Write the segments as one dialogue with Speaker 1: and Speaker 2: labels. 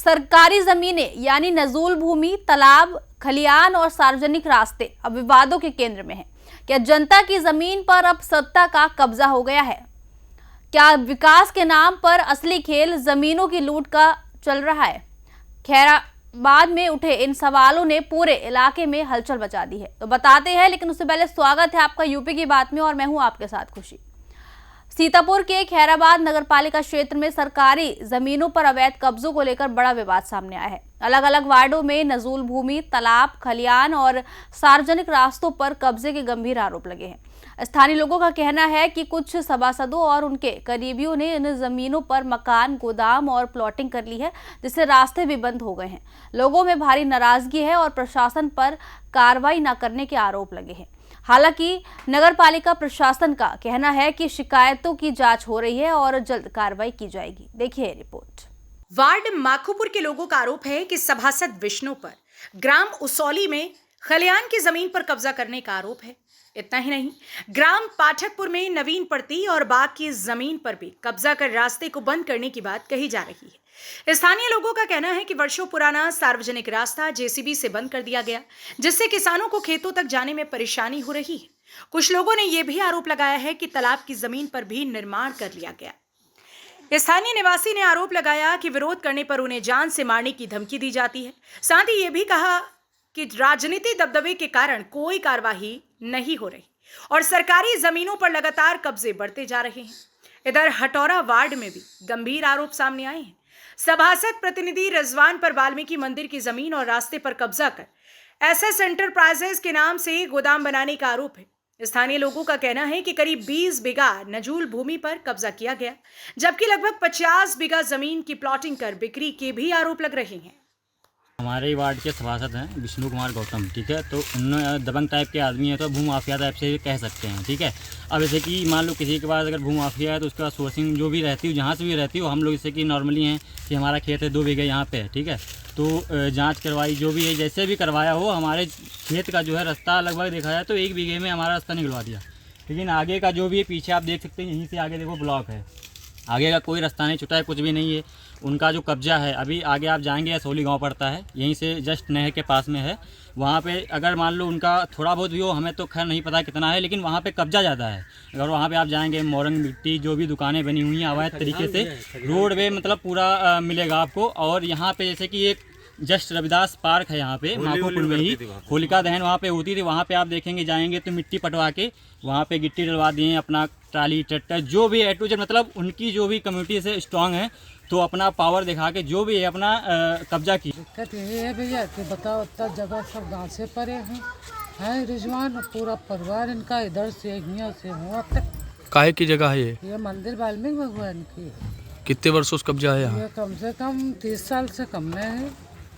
Speaker 1: सरकारी जमीनें यानी नजूल भूमि, तालाब, खलियान और सार्वजनिक रास्ते अब विवादों के केंद्र में हैं। क्या जनता की जमीन पर अब सत्ता का कब्जा हो गया है? क्या विकास के नाम पर असली खेल जमीनों की लूट का चल रहा है? खैराबाद में उठे इन सवालों ने पूरे इलाके में हलचल मचा दी है। तो बताते हैं, लेकिन उससे पहले स्वागत है आपका यूपी की बात में और मैं हूं आपके साथ खुशी। सीतापुर के खैराबाद नगरपालिका क्षेत्र में सरकारी जमीनों पर अवैध कब्जों को लेकर बड़ा विवाद सामने आया है। अलग अलग वार्डों में नजूल भूमि, तालाब, खलियान और सार्वजनिक रास्तों पर कब्जे के गंभीर आरोप लगे हैं। स्थानीय लोगों का कहना है कि कुछ सभासदों और उनके करीबियों ने इन जमीनों पर मकान, गोदाम और प्लॉटिंग कर ली है, जिससे रास्ते भी बंद हो गए हैं। लोगों में भारी नाराजगी है और प्रशासन पर कार्रवाई न करने के आरोप लगे हैं। हालांकि नगरपालिका प्रशासन का कहना है कि शिकायतों की जांच हो रही है और जल्द कार्रवाई की जाएगी। देखिए रिपोर्ट।
Speaker 2: वार्ड माखोपुर के लोगों का आरोप है कि सभासद विष्णु पर ग्राम उसौली में खलियान की जमीन पर कब्जा करने का आरोप है। इतना ही नहीं, ग्राम पाठकपुर में नवीन पड़ती और बाग की जमीन पर भी कब्जा कर रास्ते को बंद करने की बात कही जा रही है। स्थानीय लोगों का कहना है कि वर्षों पुराना सार्वजनिक रास्ता जेसीबी से बंद कर दिया गया, जिससे किसानों को खेतों तक जाने में परेशानी हो रही है। कुछ लोगों ने यह भी आरोप लगाया है कि तालाब की जमीन पर भी निर्माण कर लिया गया। स्थानीय निवासी ने आरोप लगाया कि विरोध करने पर उन्हें जान से मारने की धमकी दी जाती है। साथ ही ये भी कहा कि राजनीति दबदबे के कारण कोई कार्यवाही नहीं हो रही और सरकारी जमीनों पर लगातार कब्जे बढ़ते जा रहे हैं। इधर हटौरा वार्ड में भी गंभीर आरोप सामने आए हैं। सभासद प्रतिनिधि रिजवान पर वाल्मीकि मंदिर की जमीन और रास्ते पर कब्जा कर एसएस एंटरप्राइजेज के नाम से गोदाम बनाने का आरोप है। स्थानीय लोगों का कहना है कि करीब 20 बीघा नजूल भूमि पर कब्जा किया गया, जबकि लगभग 50 बीघा जमीन की प्लॉटिंग कर बिक्री के भी आरोप लग रहे हैं।
Speaker 3: हमारे वार्ड के सभासद हैं विष्णु कुमार गौतम, ठीक है। तो उन्होंने दबंग टाइप के आदमी है, तो भूमाफिया टाइप से कह सकते हैं, ठीक है। अब जैसे कि मान लो किसी के पास अगर भूमाफिया है तो उसका सोर्सिंग जो भी रहती है, जहाँ से भी रहती हो, हम लोग जैसे कि नॉर्मली हैं कि हमारा खेत है 2 बीघे यहाँ पे है, ठीक है। तो जांच करवाई, जो भी है जैसे भी करवाया हो, हमारे खेत का जो है रास्ता लगभग देखा जाए तो 1 बीघे में हमारा रास्ता निकलवा दिया। लेकिन आगे का जो भी है, पीछे आप देख सकते हैं, यहीं से आगे देखो ब्लॉक है, आगे का कोई रास्ता नहीं छूटा है, कुछ भी नहीं है। उनका जो कब्जा है, अभी आगे आप जाएंगे असौली गांव पड़ता है, यहीं से जस्ट नहर के पास में है। वहाँ पे अगर मान लो उनका थोड़ा बहुत भी हो, हमें तो खैर नहीं पता कितना है, लेकिन वहाँ पे कब्जा ज़्यादा है। अगर वहाँ पे आप जाएंगे, मोरंग मिट्टी जो भी दुकानें बनी हुई हैं अवैध तरीके से, रोड वे मतलब पूरा मिलेगा आपको। और यहाँ पे जैसे कि एक जस्ट रविदास पार्क है यहाँ पे माखोपुर में ही, होलिका दहन वहाँ पे होती थी। वहाँ पे आप देखेंगे, जाएंगे तो मिट्टी पटवा के वहाँ पे गिट्टी डलवा दिए, अपना ट्राली ट्रैक्टर जो भी ए टू जेड, मतलब उनकी जो भी कम्युनिटी से स्ट्रांग है, तो अपना पावर दिखा के जो भी है अपना कब्जा की।
Speaker 4: दिक्कत यही है भैया कि बताओ, इतना जगह सब गाँव से परे हैं रिजवान, पूरा परिवार इनका इधर से यहाँ से हुआ तक।
Speaker 5: काहे की जगह है
Speaker 4: ये मंदिर वाल्मीकि भगवान की।
Speaker 5: कितने वर्षों से कब्जा है यहाँ?
Speaker 4: ये कम से कम 30 साल से कम में है।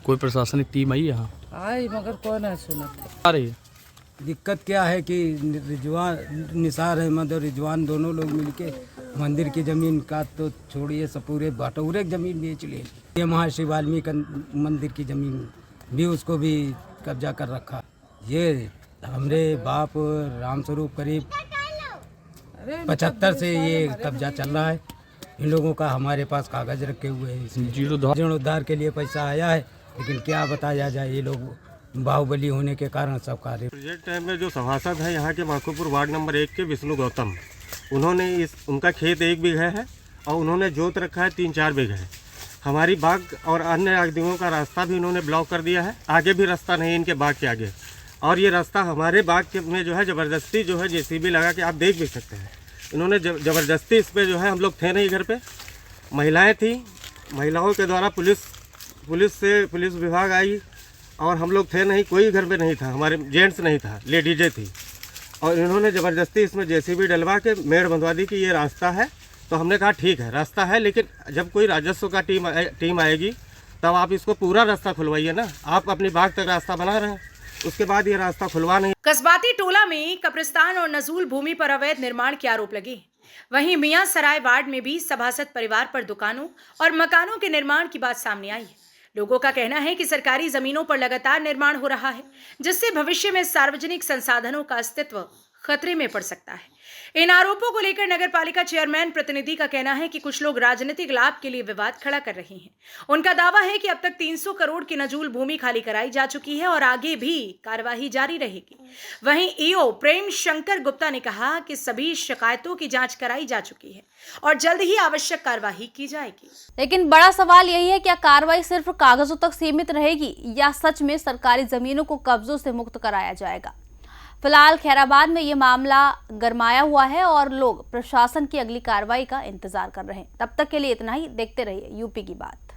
Speaker 5: कोई प्रशासनिक टीम आई यहाँ?
Speaker 4: आई, मगर कोई नहीं सुना।
Speaker 5: आ रही है।
Speaker 6: दिक्कत क्या है कि रिजवान, निसार अहमद और रिजवान दोनों लोग मिलके मंदिर की ज़मीन का तो छोड़िए, सब पूरे बटोरे ज़मीन बेच लिए। ये महर्षि वाल्मीकि मंदिर की ज़मीन भी उसको भी कब्जा कर रखा। ये हमरे बाप रामस्वरूप करीब 75 से ये कब्जा चल रहा है। इन लोगों का हमारे पास कागज़ रखे हुए हैं। जीर्णोद्धार के लिए पैसा आया है, लेकिन क्या बताया जाए, ये लोग बाहुबली होने के कारण सब कार्य।
Speaker 7: प्रोजेक्ट टाइम में जो सभासद है यहाँ के माखोपुर वार्ड नंबर 1 के विष्णु गौतम, उन्होंने उनका खेत 1 बीघा है और उन्होंने जोत रखा है 3-4 बीघे है। हमारी बाग और अन्य आदमियों का रास्ता भी उन्होंने ब्लॉक कर दिया है। आगे भी रास्ता नहीं इनके बाग के आगे, और ये रास्ता हमारे बाग के में जो है ज़बरदस्ती जो है जेसीबी लगा के आप देख भी सकते हैं। इन्होंने ज़बरदस्ती इस पर जो है, हम लोग थे नहीं घर पे, महिलाएँ थी, महिलाओं के द्वारा पुलिस विभाग आई और हम लोग थे नहीं, कोई घर पे नहीं था, हमारे जेंट्स नहीं था, लेडीजें थी। और इन्होंने ज़बरदस्ती इसमें जेसीबी डलवा के मेड़ बंधवा दी कि ये रास्ता है। तो हमने कहा ठीक है रास्ता है, लेकिन जब कोई राजस्व का टीम आएगी तब आप इसको पूरा रास्ता खुलवाइए ना। आप अपनी बाग तक रास्ता बना रहे हैं, उसके बाद ये रास्ता खुलवा नहीं।
Speaker 2: कस्बाती टोला में कब्रिस्तान और नजूल भूमि पर अवैध निर्माण के आरोप लगे। वहीं मियां सराय वार्ड में भी सभासद परिवार पर दुकानों और मकानों के निर्माण की बात सामने आई है। लोगों का कहना है कि सरकारी जमीनों पर लगातार निर्माण हो रहा है, जिससे भविष्य में सार्वजनिक संसाधनों का अस्तित्व खतरे में पड़ सकता है। इन आरोपों को लेकर नगर पालिका चेयरमैन प्रतिनिधि का कहना है कि कुछ लोग राजनीतिक लाभ के लिए विवाद खड़ा कर रहे हैं। उनका दावा है कि अब तक 300 करोड़ की नजूल भूमि खाली कराई जा चुकी है और आगे भी कार्यवाही जारी रहेगी। वहीं ईओ प्रेम शंकर गुप्ता ने कहा कि सभी शिकायतों की जांच कराई जा चुकी है और जल्द ही आवश्यक कार्यवाही की जाएगी।
Speaker 1: लेकिन बड़ा सवाल यही है, क्या कार्रवाई सिर्फ कागजों तक सीमित रहेगी या सच में सरकारी जमीनों को कब्जों से मुक्त कराया जाएगा। फिलहाल खैराबाद में ये मामला गरमाया हुआ है और लोग प्रशासन की अगली कार्रवाई का इंतजार कर रहे हैं। तब तक के लिए इतना ही। देखते रहिए यूपी की बात।